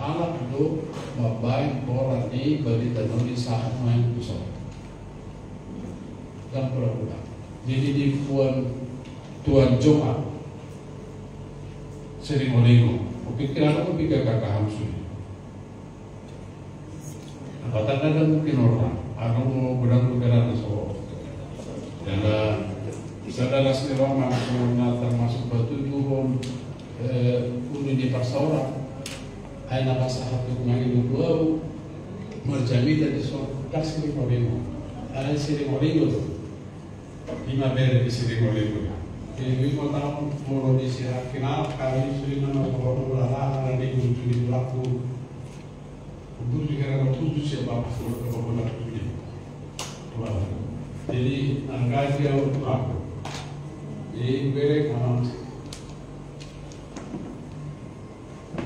halak do mabain orang ni bagi tanam di saat main kusol dan pura-pura. Jadi di tuan Joa sering olehmu. Pikiran aku pikir kakak hamsun. Kadang-kadang mungkin orang, aku mau berang-berang so. Karena saudara sendiri semuanya termasuk batu turun uni di pasora. Aina pasahat untuk mengirim dua merjami dari so kasih olehmu. Ada sering olehmu tu. 5 beri di sering olehmu. Jadi kita tahu mulai di sirah final kali sering mana kalau berlalar nanti muncul di pelaku untuk juga waktu itu siapa pasal kalau berlaku ini. Jadi angka dia untuk aku. Jadi beri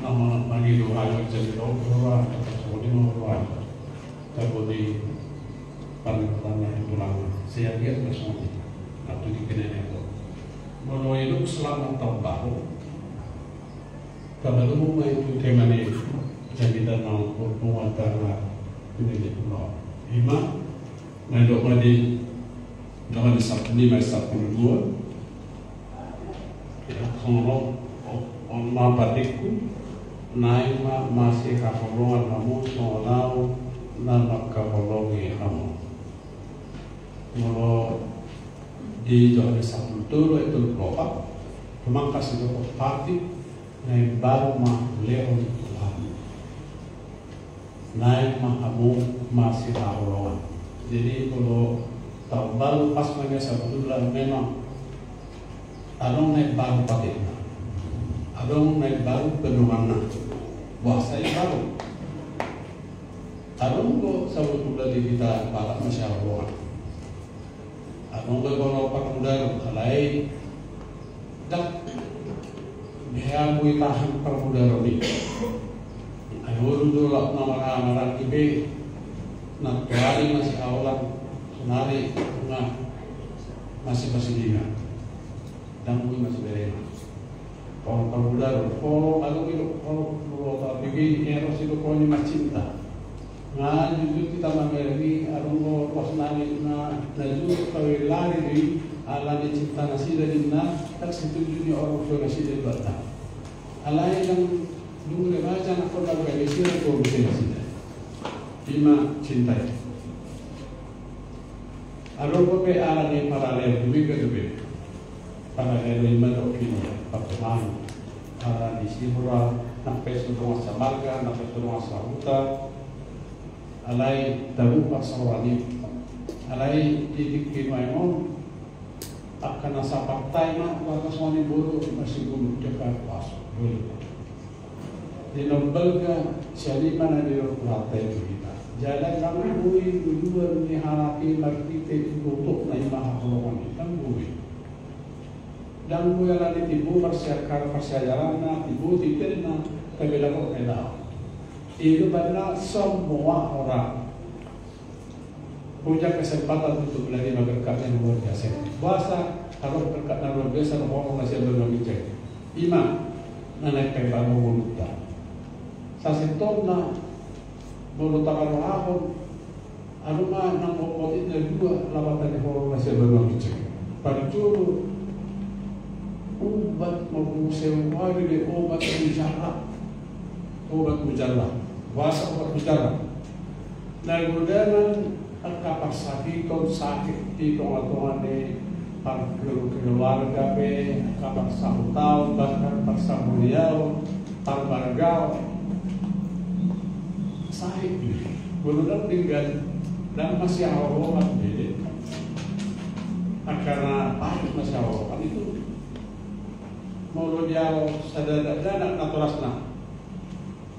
nama bagi doa yang jadi doa atau sebelum doa tapi di pertanyaan pulang saya lihat bersama atau di kenanya itu. Kalau hidup selama tahun baru, kalau umum itu tema ini jadi danau bermuatan ini di pulau. Lima, mandok madi dengan Sabtu 5 Sabtu 2. Ya, kalau orang batikku naik masih kaholongan kamu soalau nama kaholongi kamu. Kalau di Johor Sabtu itu kelopak, memang kasih kelopak parti, naik baru mah leon Tuhan, naik mah kamu masih tahu. Jadi kalau tahun baru pas mereka Sabtu lah memang, adong naik baru parti, adong naik baru penuhana, bahasa baru, adong kok Sabtu lah di kita barat masih tahu. Mungkin kalau pak muda alai dak dia mui tahan pak muda ini ayo dulu lah nama kibe nak kali masih awalan senari nah masih dia dan mui masih berema kalau pak muda kalau tapi eros itu kalau masih cinta. Nah, justru kita mengalami arungo wasnani na justru kalau lari di ala di cipta nasi dari na tak setuju ni orang sudah nasi dari bata. Alai yang dulu baca nak kalau bagi sih itu bisa. Lima cinta. Arungo pe ala ni paralel demi paralel lima opini pertemuan ala di sihura nak pesu rumah samarga nak pesu rumah sahuta. Alai tahu pasawani, alai didik maimon akan asa partai mak waktu suami bodoh masih belum dekat pasok boleh. Di nombelga siapa mana di partai kita. Jalan kami bui dua ni harapi marti untuk naik mahal kolongan kita bui. Dan bui ala di tibu persiajaran tibu titirna kabela kok kedah. Itu benar semua orang punya kesempatan untuk belajar berkat yang luar biasa. Bahasa kalau berkat yang luar biasa orang masih belum bijak. Ima naik kayak baru mulut. Sasitona mulut kalau ahon, anu mah nang otot itu dua lawatan orang masih belum bijak. Parjuru ubat mau sewa di obat mujarab. Bahasa obat bicara. Nah, kemudian kapal sakit di tengah-tengah di keluarga be kapal tahun bahkan paksa beliau bargau sakit kemudian tinggal dan masih awal beda karena pahit masih awal itu mau dia sadar naturasna.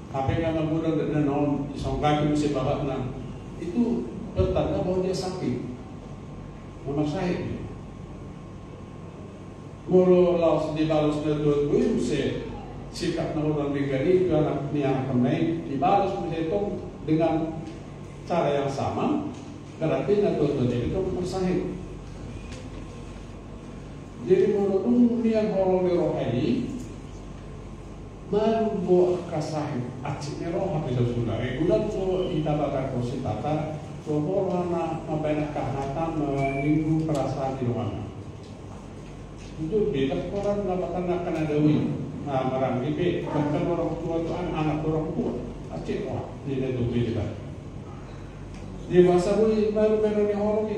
Tapi yang mudah dengan non disangka mesti bawa itu bertanda bahwa dia sakit. Memang sakit. Mulu laos di balas nedut mesti sikap orang begini itu anak pemain dibalas mesti itu dengan cara yang sama. Berarti nedut itu sakit. Jadi menurut yang orang rohani Malu bo kasahit aksine roh habis sudah. Gulat bo itabata ko si tata, bo na mabena kahatan minggu perasaan di rumah. Itu beda orang dapatan akan ada win. Nah, marang ibe bahkan orang tua itu anak orang tua. Acik wah, dia itu beda. Di masa ini baru-baru ni orang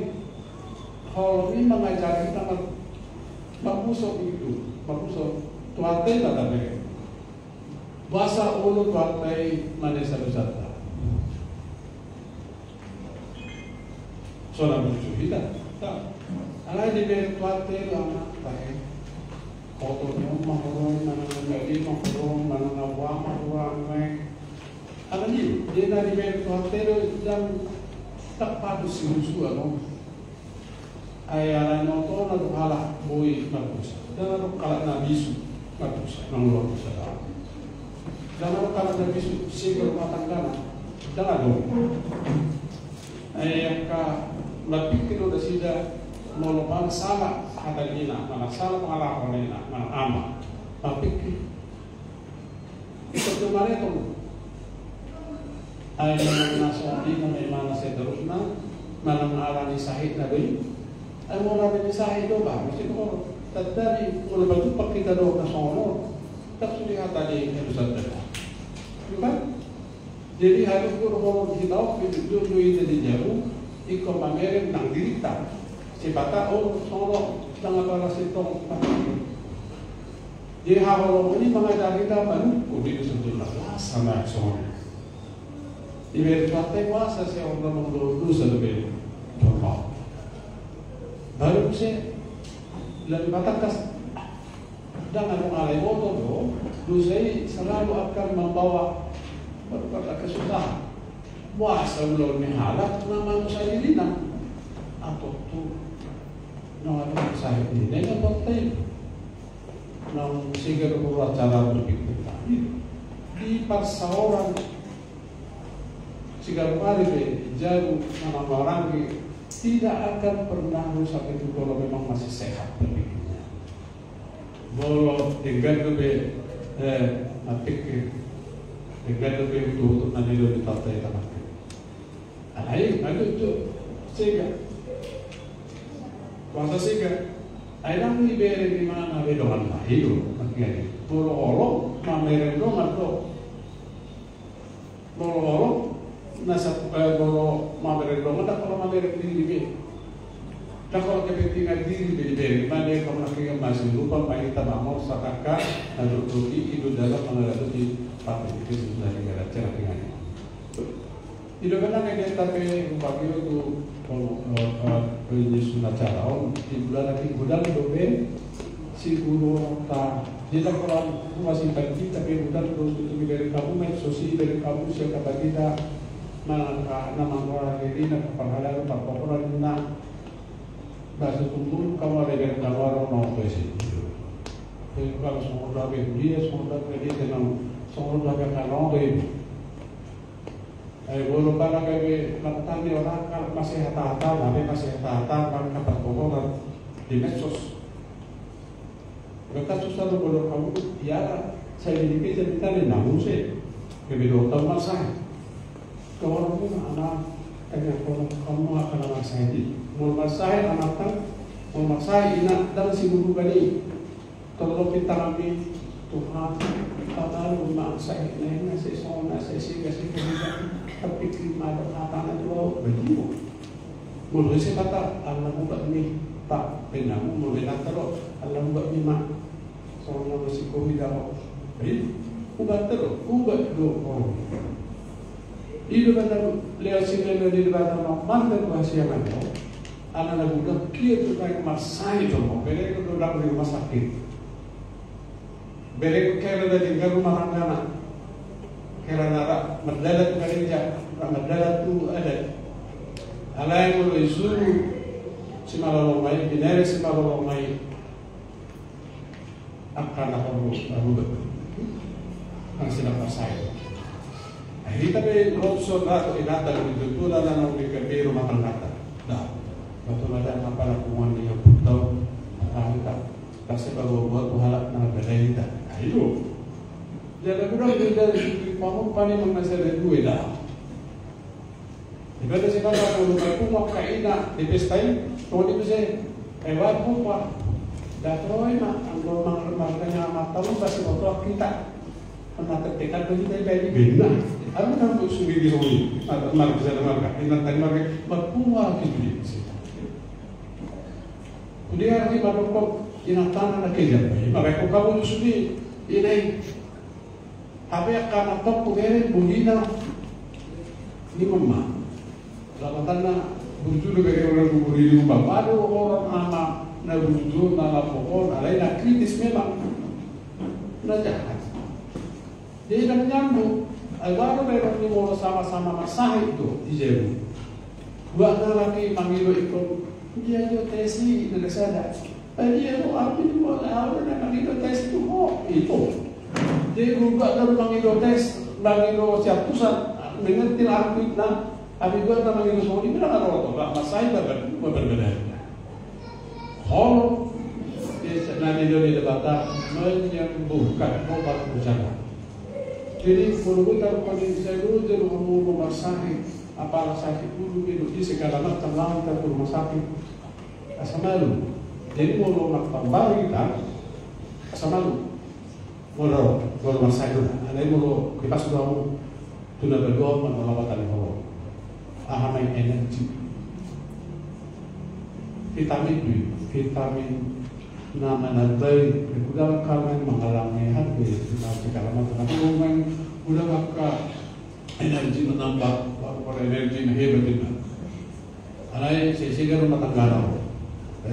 ini mengajari kita bagusok itu, bagusok tuatai kata mereka. Bahasa ulu tuatai mana satu-satu. Soalnya lucu kita. Alai di bawah tuatai lama baik. Kotornya mahorong, mana menjadi mahorong, mana nawang mahorong baik. Alai dia dari bawah tuatai jam tak padu siusu ano. Ayah nonton atau kalah boy bagus. Dan kalah nabisu bagus, nongol bagus ada. Dan kalah nabisu sigur matang dana, jangan dong. Ayah ka lebih kilo dah sida mau mana salah ada ina, mana salah pengarah ina, mana ama. Tapi itu kemarin tu. Ayah nasi ina mana saya terus mana mengalami sahid nabi. Ay mo namin sa ito ba? Kasi ko tadari wala ba ito pakita daw na sono. Tapos lihat tadi itu saja. Diba? Jadi harus guru hitaw dulu itu di jauh iko pamerin ng dirita. Si bata sono dengan para sitong. Jadi hawalo ini mengajari kita baru kudu sebetulnya sama sono. Di berkata kuasa saya orang mengurus lebih contoh. Baru saya lebih batas dengan mengalami motor saya selalu akan membawa berkata kesusahan. Wah sebelum halak nama saya ini atau tu nama saya ini dengan partai nama segera buat cara berpikir di persoalan segala hari jauh nama orang tidak akan pernah rusak itu kalau memang masih sehat berpikirnya. Bolo dengan lebih pikir dengan lebih untuk nanti lebih tertarik tanah. Ayo, itu sehingga kuasa sehingga ayam ni beri di mana bedohan lah itu makanya. Bolo orang mamerin dong atau bolo orang nasa bolo mamerin dong atau kalau mamerin diri dan kalau kepentingan diri beri mana kamu lagi masih lupa main tabamor sakaka lalu rugi itu dalam mengalami di partai itu sudah negara cara tinggalnya. Itu kan yang kita bagi itu ini sudah cara di bulan lagi bulan dobe si guru tak dia kalau masih pergi tapi bulan terus itu dari kamu medsosi dari kamu siapa kita nama orang ini nak perhalalan perpokoran nak bahasa tunggu kamu ada yang tawar mau besi. Jadi kalau semua dah dia semua dah dia tenang semua dah kalau dia belum pada kayak lakukan di orang kalau masih hata-hata, tapi masih hata-hata kalau dapat kokoran di medsos. Mereka susah tu kalau kamu ya saya dikit cerita di namun sih kebetulan tahu masa. Kalau pun anak kamu akan anak saya di mau masai anak kan mau masai inak dan si guru kali kalau kita kami Tuhan kata rumah saya ini nasi soal nasi kasih kerja tapi klimada kata itu begitu. Mula saya kata Allah buat ni tak benar mula terus Allah buat ni mak soalnya masih covid dah. Jadi buat terus buat dua. Itu kata lihat sini di depan mana bahasa mana. Anak budak kia tu kayak masai tu, mereka tu dah di rumah sakit. Mereka kira dah tinggal rumah anak. Kira nara mendarat kerja, mendarat tu ada. Alai mulu isu si malalomai, binari si malalomai akan aku baru masih dapat saya. Kita be robson atau inata itu tu dah nak dikebir rumah tangga. Dah. Betul ada apa lakukan dia tahu kita kasih bawa buat halak nak beda kita. Itu Jadi udah dari segi pamuk pani mengasih dua dah. Jika ada sekarang kalau aku mau kaina di pestain, kalau di pestain, lewat apa? Datroy nak, angkor makanya matamu pasti motor kita. Mata tekan kita ini benar. Aku kan tuh sudah dihuni, mark bisa mark, ini tadi mark, berpuas gitu sih. Kemudian di mana kok inatan anak kerja, maka kamu sudah ini. Tapi akan atau kugerin buhina ni mama. Lamatan na berjulu bagi orang buburi di rumah. Baru orang anak na berjulu na lapor, alai na kritis memang na jahat. Jadi nak nyambung. Baru mereka ni mau sama-sama masalah itu di Jeru. Buat lagi manggil ikut dia jo tesi nak sadar. Dia tu apa ni buat awal nak manggil tes tu itu. Jadi gua kalau manggil tes, manggil siap pusat, mengerti arti na, tapi gua tak manggil semua ini bilang apa? Gak masalah berbeda. Kalau nanti dia debat menyembuhkan obat bencana. Jadi kalau kita kondisi saya dulu jadi rumah sakit, apa sakit dulu itu di segala macam lawan ke rumah sakit, asal malu. Jadi mau rumah tambah kita, asal malu. Moro masai dulu. Ada moro kita sudah tuna berdoa menolak moro. Ahamai energi. Vitamin nama nanti udah kami mengalami hati segala macam. Tapi udah maka energi menambah, energi hebat itu. Alai sehingga rumah tangga,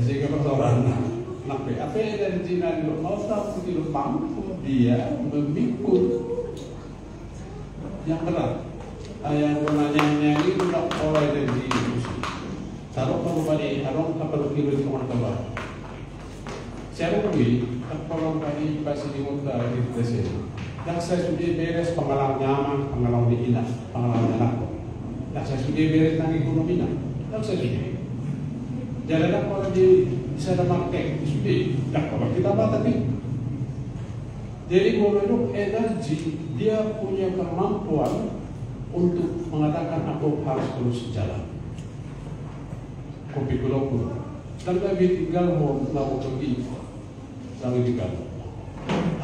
sehingga persoalan. Nabi, apa energi nanti mau tahu tidak mampu dia memikul yang berat. Yang menanya ini tidak oleh energi itu. Taruh kamu balik, taruh kapal kilo di kamar kamar. Siapa pergi? Kalau kami pasti dimutar di desa. Dan saya sudah beres pengalaman nyaman, pengalaman diingat, pengalaman anak. Dan saya sudah beres nang ekonomi nak. Dan saya sudah. Jalan apa di bisa ada market sudah tak apa kita batasi. Jadi kalau itu energi dia punya kemampuan untuk mengatakan aku harus terus jalan. Kopi kuloku dan lebih tinggal mau pergi lagi tinggal.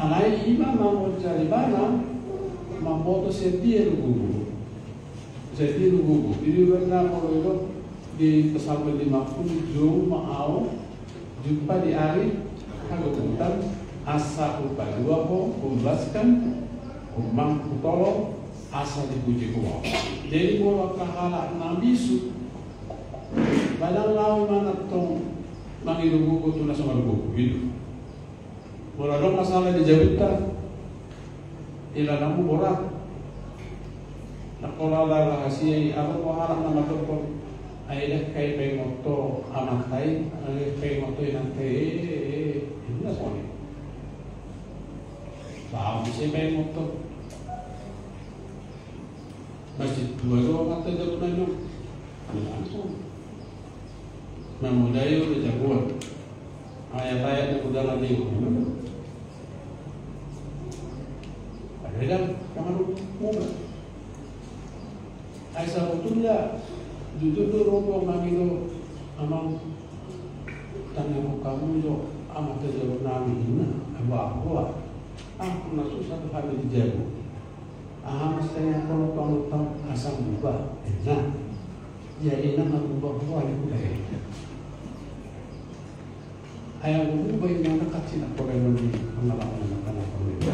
Anai ima mau cari mana mau setia lugu. Jadi benar kalau itu di pesawat 50 mau jumpa di hari kagutan asa upah dua po kumbaskan kumang kutolo asa dipuji kuwa. Jadi kalau kahala nabisu badang lawi mana tong mangilugugo tuna sama lugugo itu. Kalau ada masalah dijawabkan ilanamu borak. Nak kalau ada rahasia apa kahala nama tong ayah kay pengoto anak tay, ayah pengoto inang tay, itu lah soalnya. Paham sih pengoto. Masjid dua kata jauh nanya, langsung. Namudayo udah jagoan, ayat-ayat udah lagi. Ada kan kamar umum. Aisyah betulnya. Jujur tu rombong manggil amang tanya kamu jo amat terjauh nami ina abah aku nak susah tu hari dijago saya kalau kamu tahu asal buka nah ya ina nak buka ni budaya ayah buka ini anak kecil nak pakai baju pengalaman anak ini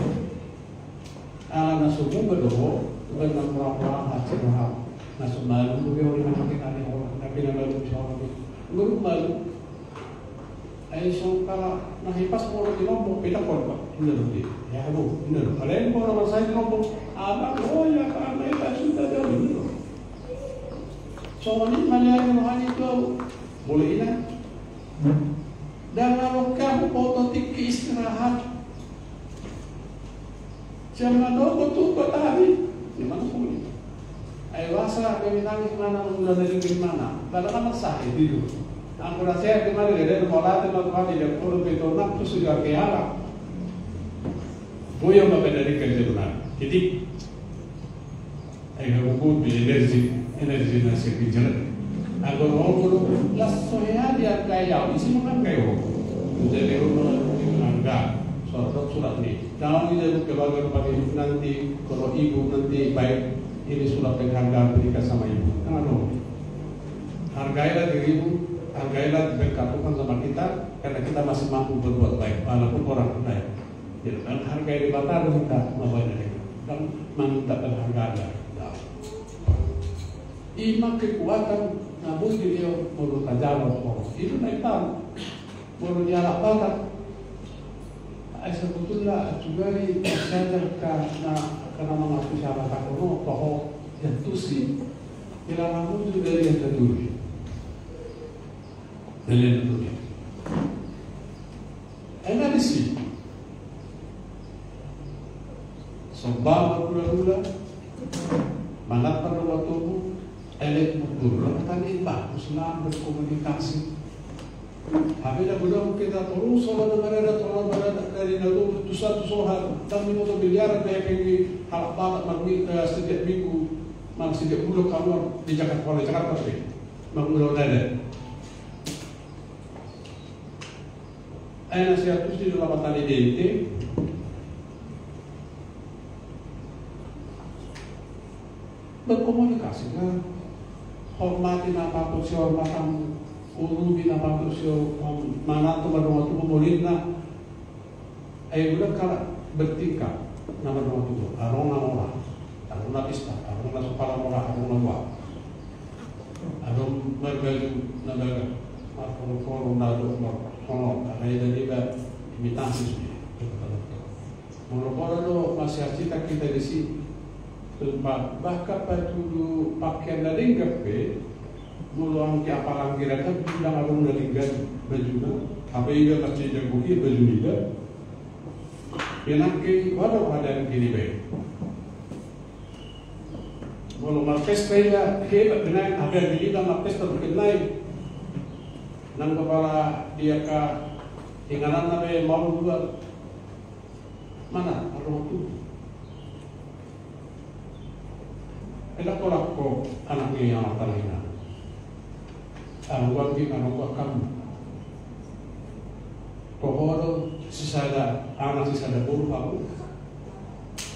anak subuh berdoa dengan orang-orang hasil orang masuk malu, beliau orang makin orang, tapi nak malu siapa tu? Guru malu. Aisyah kalau nak hipas orang di lombok, kita korban. Ini lebih, ya bu, ini. Kalau yang orang saya di lombok, abang, oh ya karena itu sudah jauh ini. Soalnya mana yang rohani itu boleh ingat. Dan kalau kamu ototik istirahat, jangan betul bertahun. Di mana semua? Ayo asal kami nangis mana mula dari mana? Padahal sah itu. Aku rasa di mana dia mau latih mau di dapur itu nak tu sudah keala. Boya mabedari kerja benar. Jadi, aku di energi nasi kerja. Agar orang las soya dia kaya, isi makan kaya. Jadi orang menganggap surat ni. Jangan kita kebagian pakai nanti kalau ibu nanti baik ini surat berharga berikan sama ibu. Jangan hargailah dirimu, hargailah berkatukan sama kita karena kita masih mampu berbuat baik walaupun orang lain. Jadi kan hargai di mata kita membayar dan meminta harga. Iman kekuatan namun dia mulut aja loh. Itu naik tahu mulut dia apa? Sebetulnya juga di saya karena mengaku siapa kono toh yang tusi bila kamu itu dari yang tertulis dari yang tertulis enak di sini sebab gula manat pada waktumu elit mudur tadi baguslah berkomunikasi. Habis dah belum kita terus soal negara dari lalu tusah hal dan minuto miliar kayak pergi hal apa magmi setiap minggu mag setiap bulan kamu di Jakarta sih magmulon ada. Ayah nasihat itu di dalam tali dente berkomunikasi kan hormatin apapun si hormatan urubi nama manusia mana tu pada waktu pemerintah, ayah budak kalau bertingkah nama waktu arona pista, arona supaya mora, arona buat, arona berbaju naga, kalau nado kalau ada juga imitasi sih, kalau masih cita kita di sini, bahkan pada dulu pakaian dari gape. Muluang ki apa lagi kan bilang arung dari baju apa iga kasih jago ki baju iga enak ki waduh ada yang kini baik mulu marpes kaya hebat benar ada di dalam marpes terkenai nang kepala dia ka inganan nabe mau juga mana arung tu enak kolak ko anaknya yang tanah Arwah kamu. Pohon sisada anak sisada buruh kamu.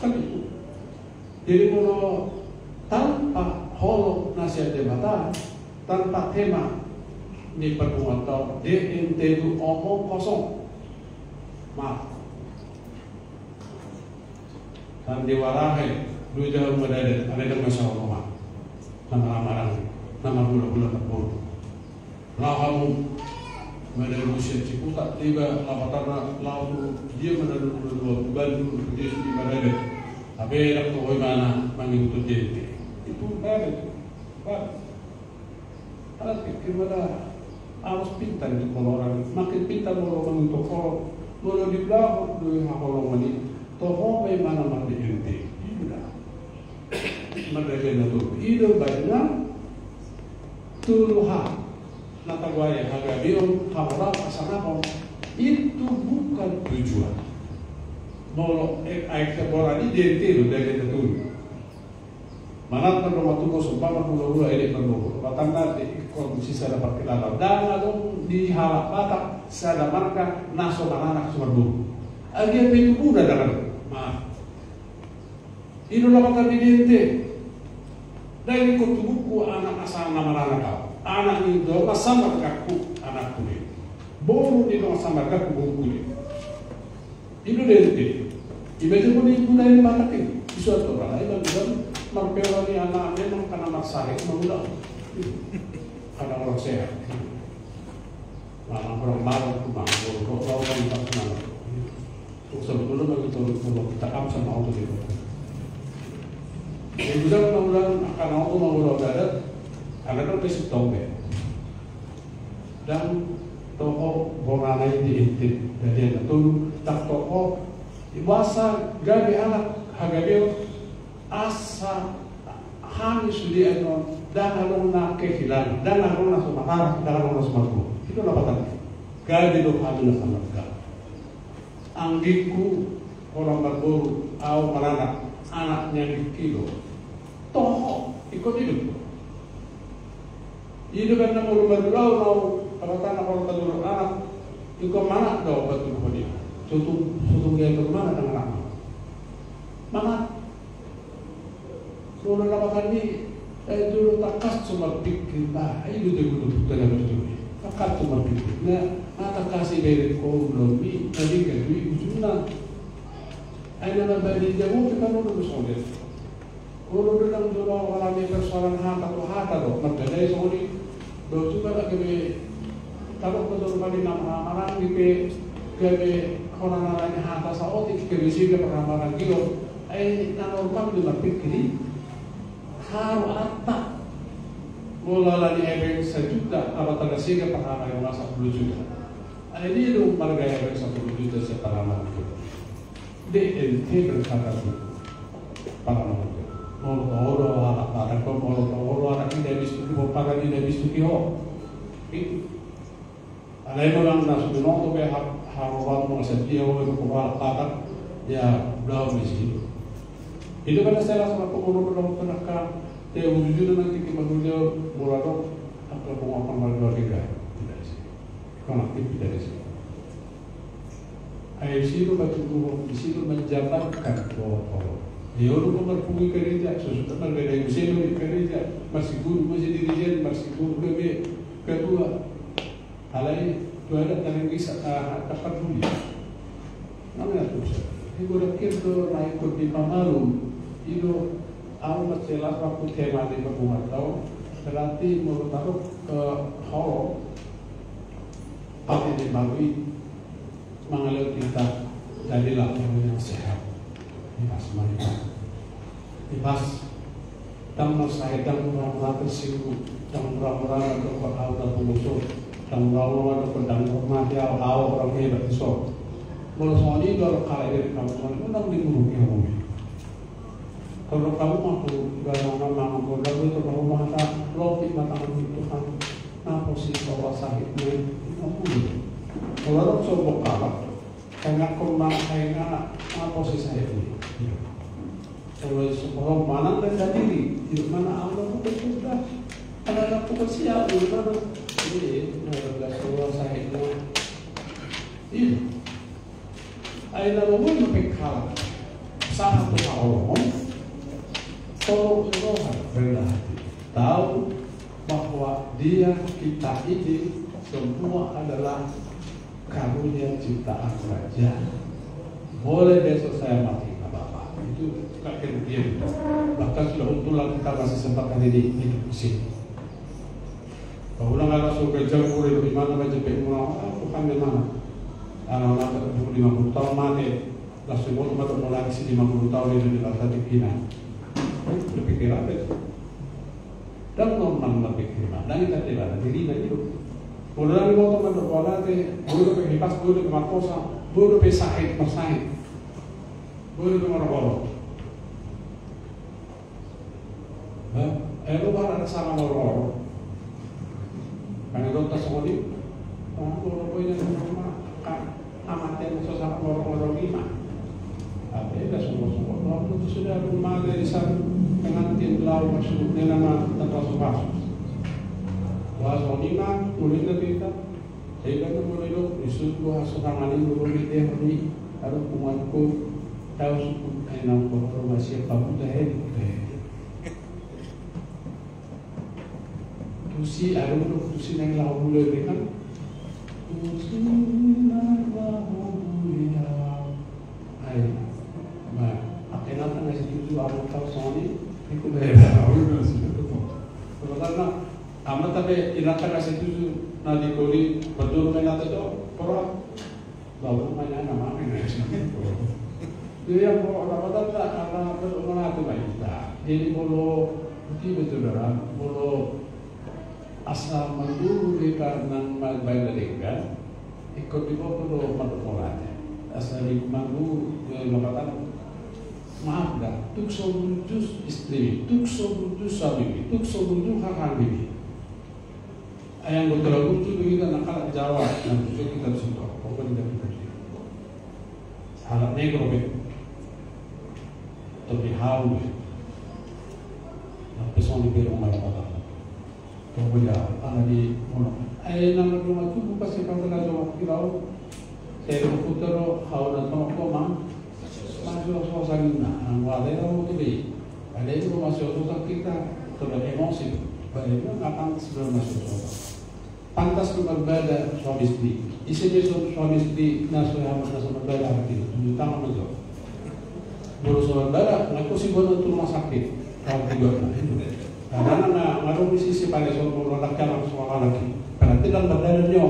Kan itu. Jadi kalau tanpa holo nasihat jabatan, tanpa tema di pertemuan atau DNT itu omong kosong. Maaf. Dan diwarahi dua jauh mendadak ada masalah nama amaran nama bulan terburuk. Lahamu menerusi Ciputat tiba lapatana lalu dia meneru dua Bandung dia di Madrid. Tapi nak tahu mana mengikuti dia itu benar. Alat pikir mana harus pintar itu kalau orang makin pintar kalau mengikuti kalau di belakang dua hakolong ini toh mana mana diinti. Tidak. Mereka itu itu banyak tuluhan. Natagwaya hagabion hamra pasanapon itu bukan tujuan. Molo aik borani dentelo dari itu. Manat perlu waktu ko sumpah perlu ini perlu. Batangna di kondisi sada perkenalan dan adong di halak batak sada marka naso anak sumarbu. Agia itu udah dalam. Maaf. Ini lapatan di dente. Dari kutubuku anak asal nama anak anak ini doa sama kaku anak kulit, boru di doa sama kaku boru kulit. Itu dente. Ibadah pun ibu dari mana ke? Suatu orang lain dan merpelani anak memang karena maksari mengulang. Karena orang sehat. Malah orang marah rumah, orang tak kenal. Sebetulnya begitu kalau kita am sama auto itu. Yang juga mudah-mudahan akan auto mau darat. Karena kan besok tahu dan toko boranai diintit dari yang itu tak toko iwasa gabi anak hagabil asa hani sudi enon dan alung na kehilan dan alung na sumakar dan alung na sumakku itu apa tadi gabi do hani na samarga anggiku orang berburu, au meranak anaknya di kilo, toh ikut hidup. Hidup karena mulu berlau kalau tanah kalau telur anak, ikut mana dong betul dia. Sutung dia ke mana dengan anak? Mana? Sudah lakukan ini, itu takas cuma pikir, itu dulu dalam hidup. Takat cuma pikir. Nah, mata kasih beri kau belum ni, tadi kan ni ujungnya. Aina nabadi jauh kita mau bersolid. Kalau dalam dorong orang yang persoalan hak atau dok, merdeka sorry. Do juga lagi kalau betul kali nama orang di orang lain hak asal otik kebisi ke peramaran kilo. Nama orang di berpikir haru atta. Mula lagi efek sejuta, apa tanda sih ke peramaran yang masa 10 juta. Ini itu marga efek 10 juta separamaran kilo. DNT berkata para manusia. Molo anak para kau molo anak tidak bisa tuh para tidak bisa tuh. Ada yang orang nasu binong tu haruan mau setia itu kuat kata ya belum mesti. Itu kan saya rasa aku molo belum pernah kan. Dia wujud nanti kita manusia bolado apa pengakuan manusia tidak sih. Kalau tidak sih. Situ batu di situ menjabarkan bahwa dia orang berfungsi kerja, sesuatu berbeda. Situ kerja masih guru, masih dirijen, masih guru kedua. Hal ini tu ada yang bisa dapat dulu. Namanya tu. Ibu rakit tu naik di Pamalu. Itu awal masalah waktu tema di Pembuat tahu. Berarti menurut aku hal apa yang dilalui mengalir kita jadilah orang yang sehat. Ibas mereka. Ibas dan saya dan orang tersinggung dan orang itu berhal dan musuh dan orang itu dan hormati orang hebat itu. Kalau soal ini kalau kalian kamu soal itu nang dimuruki kamu. Kalau kamu mampu dalam mampu lalu itu kamu mata logik mata Tuhan. Nah posisi bahwa sakitnya kamu. Kalau soal kalah, karena kembang karena apa sih saya ini? Kalau seorang mana dan diri, di mana Allah itu sudah ada aku bersiap di mana ini adalah soal saya ini. Ini, ada orang berkata, satu orang, kalau orang berhati tahu bahwa dia kita ini semua adalah karunia ciptaan Raja. Boleh besok saya mati, nggak apa-apa. Itu kakek dia. Bahkan sudah untuklah kita masih sempat kali ini hidup di sini. Kalau ulang ada surga jauh di mana baca pengulang, bukan di mana. Anak-anak 50 tahun mati, langsung mau mulai isi 50 tahun itu di latar dipinang. Berpikir apa itu? Dan normal berpikir apa? Dan kita tidak diri dan hidup. Mulai dari waktu berdoa nanti, boleh berhipas, boleh bermakosa, boleh bersahid, boleh bermorok. Lu ada sama morok. Karena dokter sekali, morok punya rumah, amatnya susah morok lima. Apa itu semua. Waktu itu sudah rumah dari sana dengan tim laut masuk dengan nama tempat kasus. Bahasa lima, mulai kita, saya kata mulai dok, isu bahasa tangan dulu dia ini, harus kuatku, tahu suku enam informasi apa pun dah. Tusi ada untuk tusi yang lau mulai kan, tusi yang lau mulai, ay, akhirnya kan nasi tuju amat tahu soalnya, itu dah tahu nasi itu, karena amat tapi inatan kasih tuju nadi kori betul menata itu orang baru mana nama ini jadi yang orang kata karena betul menata kita jadi bolo betul orang bolo asal manduru di karena bayar dengan ikut di bawah bolo mandoranya asal di manduru lembaga maaf dah tuk sobujus istri tuk sobujus suami tuk sobujus kakak bibi yang betul itu kita nakal Jawa dan itu kita suka, pokoknya kita harap negro terlihat pessoa de ver uma palavra. Então, olha, ali, aí na rumah tu bukan siapa kena jawab kirau, saya berputar hawa dan koma, masuk suasana, ada yang mau tu ada yang masuk suasana kita, terus emosi, baiknya akan segera masuk suasana. Pantas berbeda suami istri, istri suami istri nasihat berbeda gitu, tentang apa tu? Baru berbeda, aku sih buat untuk rumah sakit. Kalau juga karena ngaruh di sisi pada suatu laki-laki soal lagi berarti dalam badannya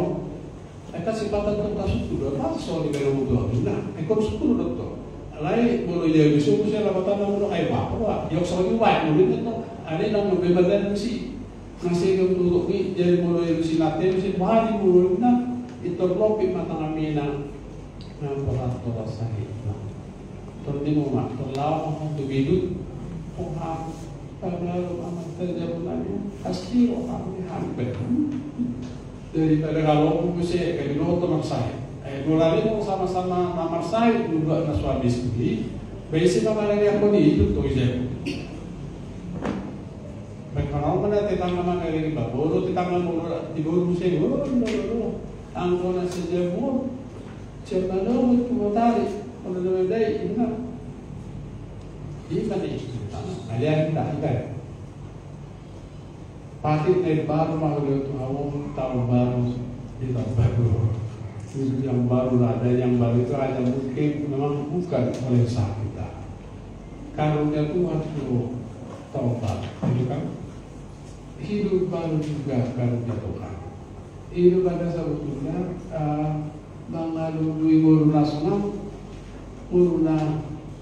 mereka sifat itu kasus sudah masuk di dalam itu nah ekor sepuluh dokter lain boleh jadi suku saya lapatan namun kayak apa yang soalnya baik mungkin itu ada yang membedakan sih masih yang duduk ni jadi mulai di nate mesti wajib mulai nah itu lopi mata kami na berat sakit nah terus mak terlalu untuk hidup kalau amat terjadi lagi pasti orang hampir daripada kalau mesti kayak dulu teman saya dua kali sama-sama namar saya juga na suami istri basic nama lagi aku di itu tuh saya kalau mana tentang nama lagi baru tentang nama di baru saya angkot nasi jamur cemano itu matahari kalau dari ini ini kan itu kalian tidak ingat pasti baru mahu itu tahun baru di tahun baru itu yang baru ada yang baru itu hanya mungkin memang bukan oleh usaha kita karunia Tuhan itu tahun baru itu kan hidup baru juga karunia Tuhan hidup pada sebetulnya mengalami guru nasional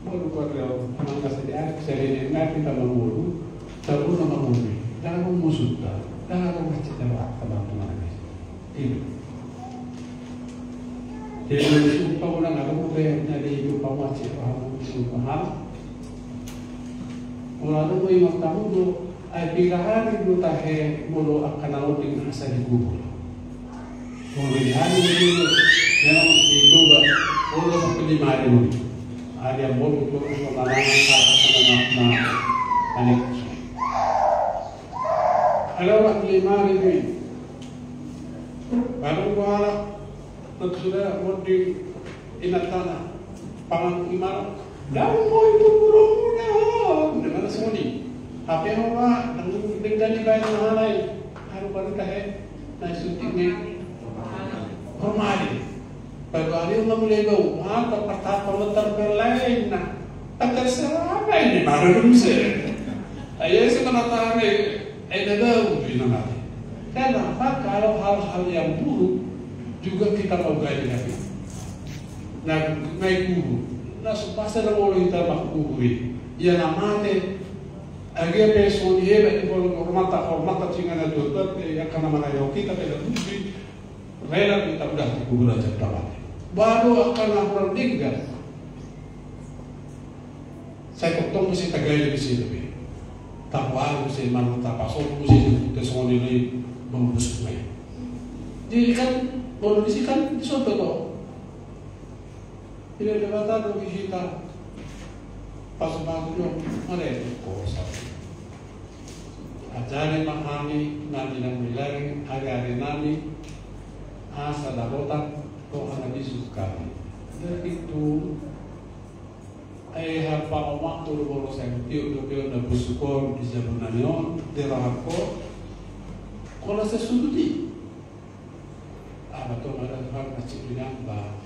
Mulu koreo ang kasediaan sarili natin kita mamulu taru na mamuli dahil musuta dahil macetera kabang tumanis ini jadi sumpah ulang ako kaya nali yung pamacit ang sumpah mula nung may magtamudo ay pigahari do tahe mulo ang kanauting asa di gubo kung binihari mo yan ito ba ulo sa pilimari mo ada yang boleh turun ke dalam na anik. Ada orang lima ini, baru kuala sudah mau di inatana pangan imar, dan mau itu burungnya, dengan semua ni. Tapi orang dengan di bayi mana lain, harus baru tahe, naik suntiknya, hormati. Baru hari itu mulai bau, apa kata pemetar berlain, nah, kata siapa ini baru bisa. Ayah sih kena tahan ada bau di nanti. Kenapa kalau hal-hal yang buruk juga kita mau gaya lagi? Nah, naik guru, nah supaya ada orang kita mak guru, ya namanya, agar person dia kalau hormat cingan itu ya karena mana yang kita tidak mungkin rela kita udah dikubur aja dapat. Baru akan orang tinggal. Saya ketemu mesti tagay di sini. Tapuan mesti mana tapasok mesti kesoni ini membusuk mai. Jadi kan polisi kan disoto to. Ini debatan bagi kita. Pas-pas yo mare kosa. Ajari mahami nanti nang bilang agari nami asa darotan Tuhan Nabi suka. Dan itu apa omak turu bolo senti udah na busukon di zamananyo derahako kola sesududi. Apa tuh ada hal kecil bilang bah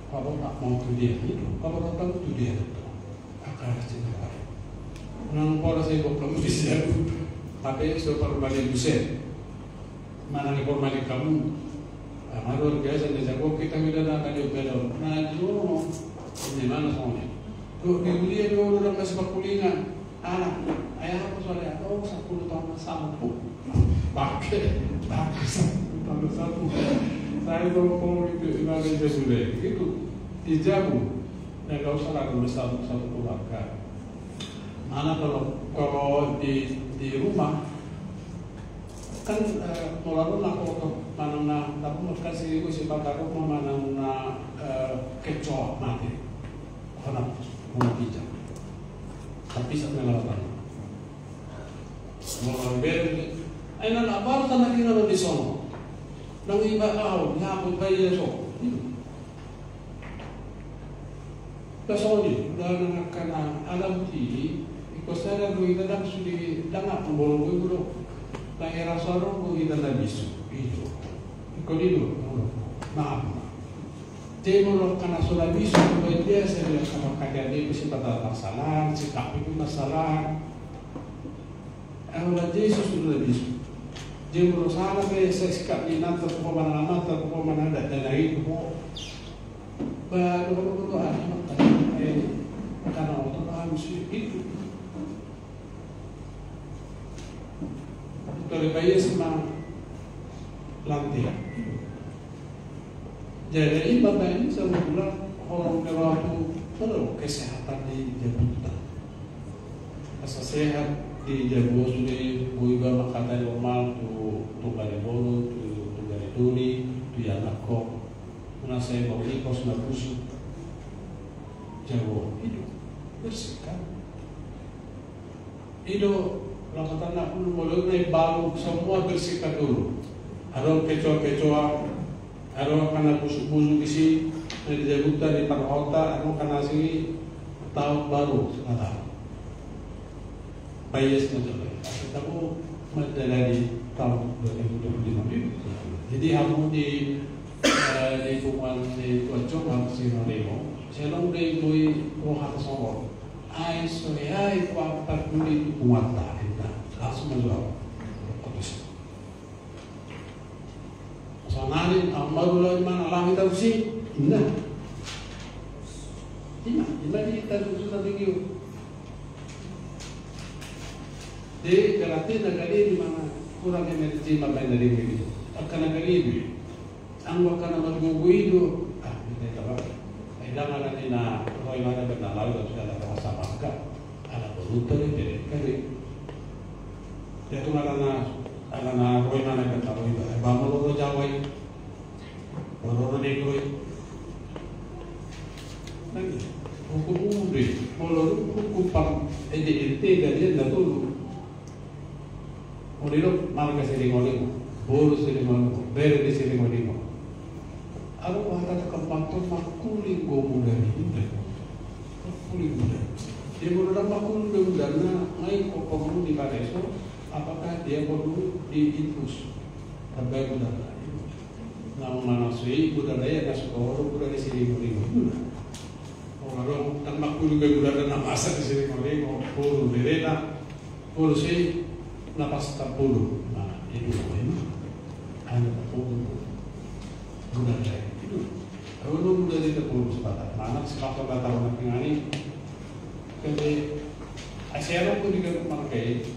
kalau tak mau tu dia itu kalau datang tu dia itu akan cerita. Nang kola saya kamu bisa tapi super balik buset mana ni korban kamu Amarul biasa dia jago kita bila nak ada belon. Nah dulu ini mana soalnya? Tuh dia dulu orang masih berkulingan. Anak, ayah aku soalnya 10 tahun sampu. Pakai 10 tahun sampu. Saya kalau itu ibadah itu sudah itu dijamu. Dan kau salah kalau satu keluarga. Mana kalau di rumah kan melalui aku mana tapi kasih aku si bakaru mana kecoa mati karena mau bijak tapi sa ngalatan. Mga beri ay nalabar ta na kinalo di sono. Nang iba yapon pa yeso. Kasoni dahil nakana alam ti ikosara ko ida dak sudi danga pembolo ko gulo. Lahir asaro ko ida na bisu itu. Ikolido maaf. Temo kana sola bisu ko dia saya sama kajadi bisi pada masalah, sikap itu masalah. Ahora Jesus sudah bisu. Dia berusaha ke sikap ni nanti ko mana nanti ko mana ada dari itu. Baru anak karena orang harus itu. Dari bayi sama lantai. Jadi ibadah ini saya bilang orang waktu perlu kesehatan di Jakarta. Asa sehat di Jawa sudah buiba makanan normal tu gari bolu tu gari tuli tu yang aku. Karena saya mau ini kos nabusu Jawa hidup bersihkan hidup lakatan nak mulai naik baru semua bersihkan dulu. Ada kecoa ada karena busuk-busuk isi dari Jakarta di Parhota, ada karena sini tahun baru sekarang. Bias macam ni. Aku menjalani di tahun 2025. Jadi kamu di lingkungan di Tujuh Bangsi Nolimo, saya dari doi rohan songor. Ai soai kuat duli kuat dah, langsung menjawab. Sanganin amarulah iman Allah kita usi, ina kita sudah tinggi. Di kalatin negara di mana kurang energi makan dari ini, akan negara ini. Ang wakana magguguido hindi ka ba kailangan natin na roy mana benalaw at sila nakasama ka ala produkto rin kaya ito na roy mana benalaw iba bamolo jaway bamolo negoy lagi hukum ubi hukum pang ente galian na tulo Orilo marga silingolingo bolo silingolingo berde silingolingo Aku kata keempat makuling gomudani makuling muda. Dia berada makuling gomudana naik kokong di Padeso. Apakah dia perlu diinfus? Terbaik budaya. Nama manasui budaya nasi koro budaya di sini muda. Orang dan makuling gomudana nama asal di sini muda. Puru berena, puru si napas tapulu. Nah itu ini. Ada puru budaya. Kalau muda di tepung sepakat, mana sepakat kata orang pengani, jadi asyara pun juga memakai.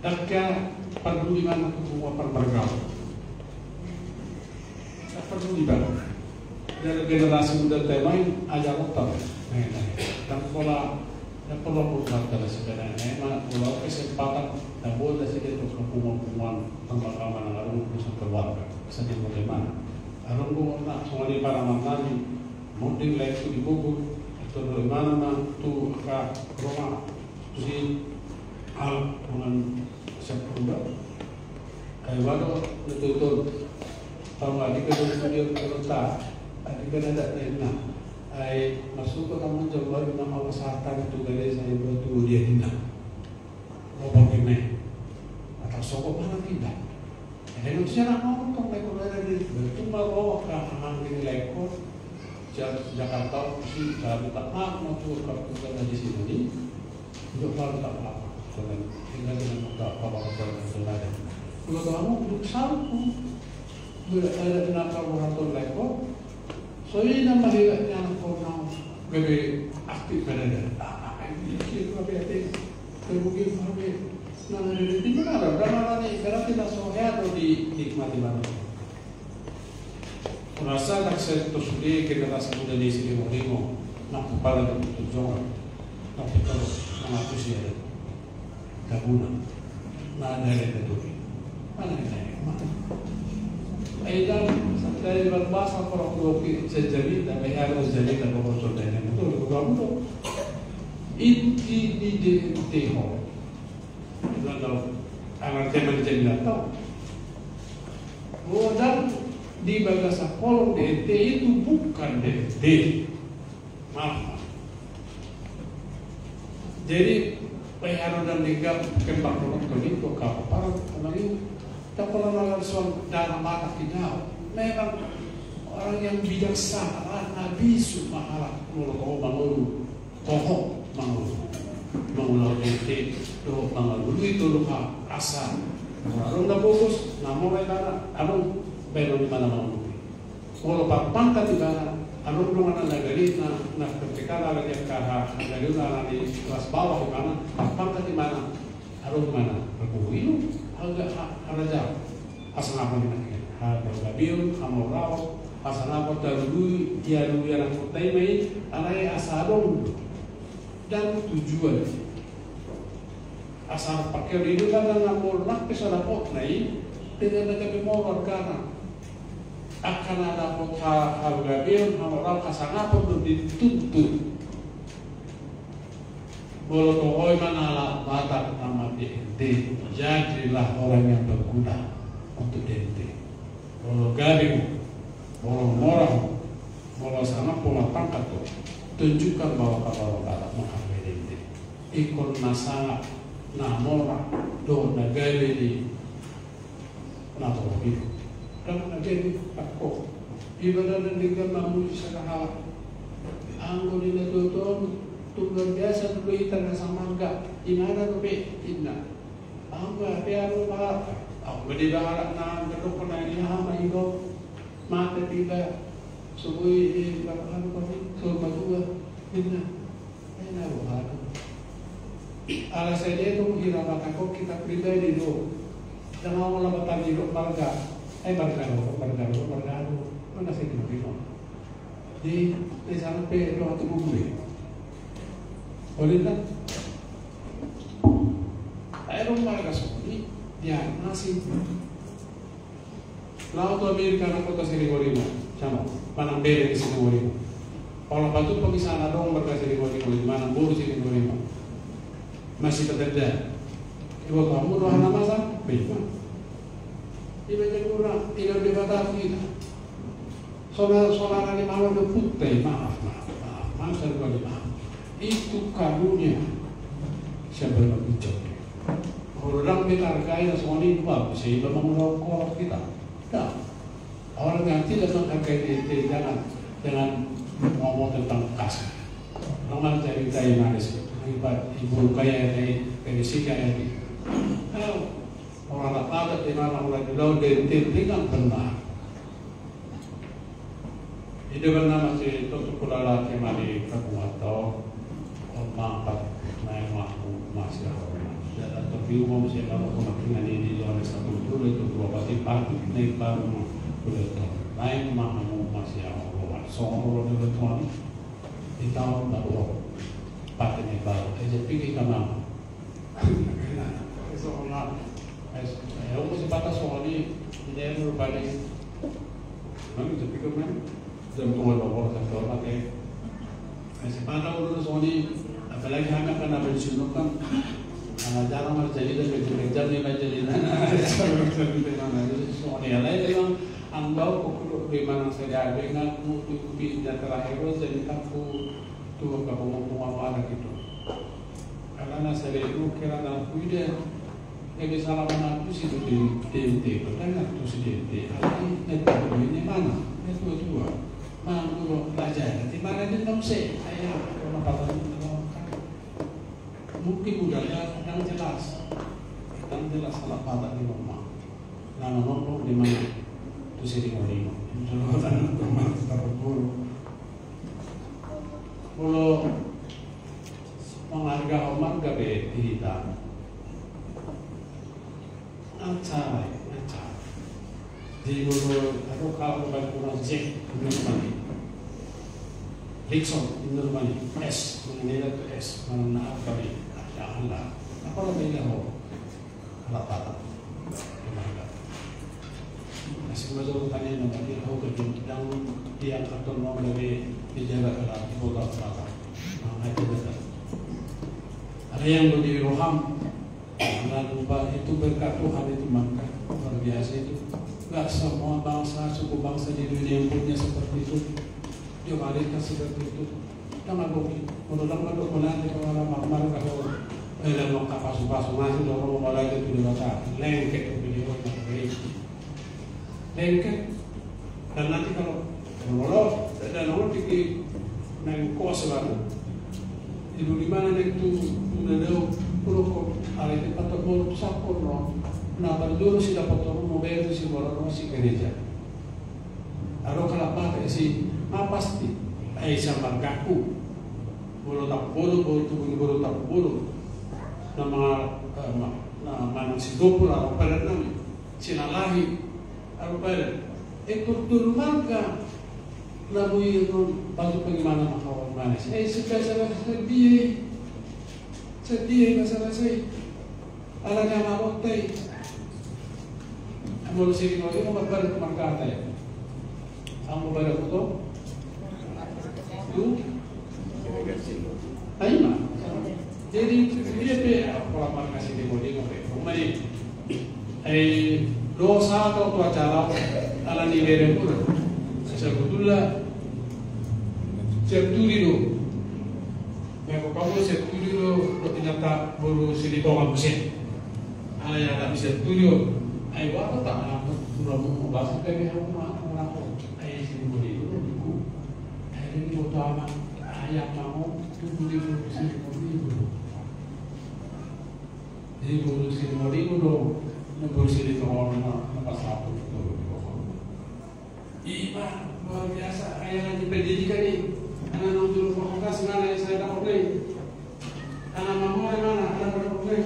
Takkan perlu di mana semua perbergaul. Tak perlu di mana. Dari generasi muda temai ajar otak, dan pola dan pola pusat dari sebenarnya, mana pola kesempatan dan boleh sedikit untuk hubungan pembangunan lalu pusat keluarga. Sedih bagaimana? Arung ko na sumali para manani, munding life ko di Bogor, ito bagaimana na tu ka Roma, si al dengan siapa pula? Kayak wado betul tahu adik kerja dia kerja, adik kerja ada na, ay masuk ke kamu coba dengan awasatan itu gaya saya buat tu dia tidak, mau bagaimana? Atau sokok mana tidak? Dengan siapa mau tong lekor dari itu bawa ke hanging lekor Jakarta si dari tak mau tur ke di sini untuk baru tak apa dengan tinggal dengan apa berada. Kalau kamu untuk satu berada di laboratorium lekor, soalnya nama dia yang kau lebih aktif berada. Ini kita berarti terbuka berarti. Nah, dari itu ada berapa nih? Karena tidak soalnya atau dinikmati banget. Rasa tak sesuai generasi muda di sini mau nak kepala dan tujuan, tapi kalau mengaku sih ada gabungan, mana ada itu, mana ada mana. أيضا dari berbahasa kalau sejadi dan harus jadi dan konsultan itu bergabung ini di teho itu kalau anak zaman jadi tahu dan di bahasa kolom DT itu bukan DT maaf jadi pihak dan digam kembang kolom itu kapal kemarin itu tak kalau langsung dalam mata kita memang orang yang bijaksana Nabi Subhanahu wa ta'ala tohok mangulu ente do mangulu itu luka asal orang dah fokus namun mereka anu belum di mana mau kalau pangkat di mana anu belum ada negeri na ketika ada yang kahar negeri ada di kelas bawah di mana pangkat di mana anu di mana berkuih agak jauh asal apa di mana Gabil, Hamorau, Asanapo Darului, dia yang kutai mai, anai asadong dan tujuan. Asal pakai itu kan ngamor nak pesona pot nai, dengan negara mau wargana. Akan ada pot Gabil, Hamorau, Asanapo tu dituntut. Bolo tohoi mana lah batak nama DNT, jadilah orang yang berguna untuk DNT. Bolo garing, bolo morang, bolo sana pola pangkat tu tunjukkan bahwa kalau ada menghargai DNT. Ikon masalah, namora, do negara di nato itu. Dan negara aku ibadah dan dengan namun segala anggo di nato luar biasa dulu itu sama enggak imana tu be inna angga biaru ba aku di bahara na gado ko na ini hama igo mate tiga subui di bahan ko ni so madua inna ena bahara ala saja itu hirama ko kita pribadi do jangan mau labatan hidup marga marga mana sih itu di sana pe lo atu bumi boleh tak? Air marga sini dia masih laut Amerika nak kota Sirigorimo, sama mana bere di Sirigorimo. Kalau batu pemisah dong marga Sirigorimo di mana buru Sirigorimo masih terjadi. Ibu kamu doa nama sah, bagaimana? Ibu kurang tinggal di Batak kita. Soalnya ni malu de putih maaf sekali maaf. Itu karunia sebelum itu. Orang kita hargai dan semua ini bagus. Sehingga mengulang kita. Tak. Orang yang tidak menghargai diri jangan ngomong tentang kasar. Orang cerita yang ada sih. Ibu kaya dari sini ini. Orang tak di mana orang di laut dengan benar. Itu bernama si Tutu Kulala Kemari Kabupaten Mangkat naik mampu masih dan terbiung masih kalau kemakinan ini oleh satu itu dua pasti pagi naik baru boleh naik mampu masih awal soal dulu tuan di tahun baru pakai naik baru aja pikir kemana soalnya ya masih batas soal ini dia merupakan kami bisa pikir mana jam dua baru sampai pakai masih pada urus soal ini apalagi kami kan ada disunukkan jarang jadi dan bekerja ni jadi soalnya lain dengan anggau kok di mana saya dengan mutu dan terakhir jadi aku tuh kamu apa gitu karena saya itu kira aku ide bisa lawan aku sih di DNT bertanya tuh si DNT ini mana itu dua mana dulu belajar di mana di nomse saya kalau mungkin budaya yang jelas salah pada di rumah nama nomor di mana itu sering orang itu teman kita berburu kalau menghargai marga kita acara di bulu aku kalau berkurang cek ini Rickson ini S mengenai itu S mana apa ni Allah apa lebih dah mau alat-alat siguro tanya na mali ako kung yang diangkat mo dari dijaga kala boga kala mga ito. Ada yang lebih roham, lalu itu berkat Tuhan itu maka luar biasa itu. Gak semua bangsa, suku bangsa di dunia yang punya seperti itu. Dia mereka seperti itu. Jangan bohong. Menurut aku nanti kalau orang kalau dalam kapas-kapas masih orang mulai itu dibata lengket video lengket dan nanti kalau dan orang tinggi naik kos baru ibu di mana itu udah pulau hari itu patut baru sapor no nah baru si dapat orang mau bayar si orang si gereja kalau kelapa si pasti sama kaku bulu tak bulu nama mana si dopul atau pada nama sinalahi atau pada ekor turunkan lalu itu baju bagaimana makawan mana sih sudah sedih masalah saya alanya mau teh mau sini mau dia mau pada markata ya kamu pada foto tuh ayo mah jadi dia pola markasi di bodi ngopi rumah ini dosa atau acara ala nilai pun sebetulnya seturido yang kamu seturido ternyata baru sedikit mesin ala yang tak bisa seturido ayo apa tak belum bahasa kayak aku ayo sini bodi itu ayo ini utama ayah mau tunggu di sini bodi jadi ngurusin modimu dong, ngurusin itu orang apa satu itu. Iya, luar biasa. Ayah di pendidikan ini, anak nonton fakultas mana yang saya dapat nih? Anak mau mana? Anak dapat nih?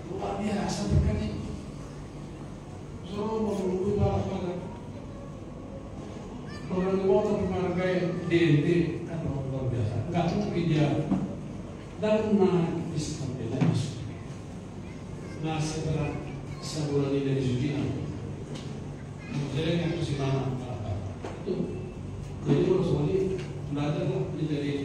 Luar biasa sekali. So mau menunggu apa? Orang tua menghargai DNT kan luar biasa. Enggak mungkin dia dan bisa nah setelah sebulan ini dari Judina jadi yang itu si mana itu jadi kalau soalnya belajar lah menjadi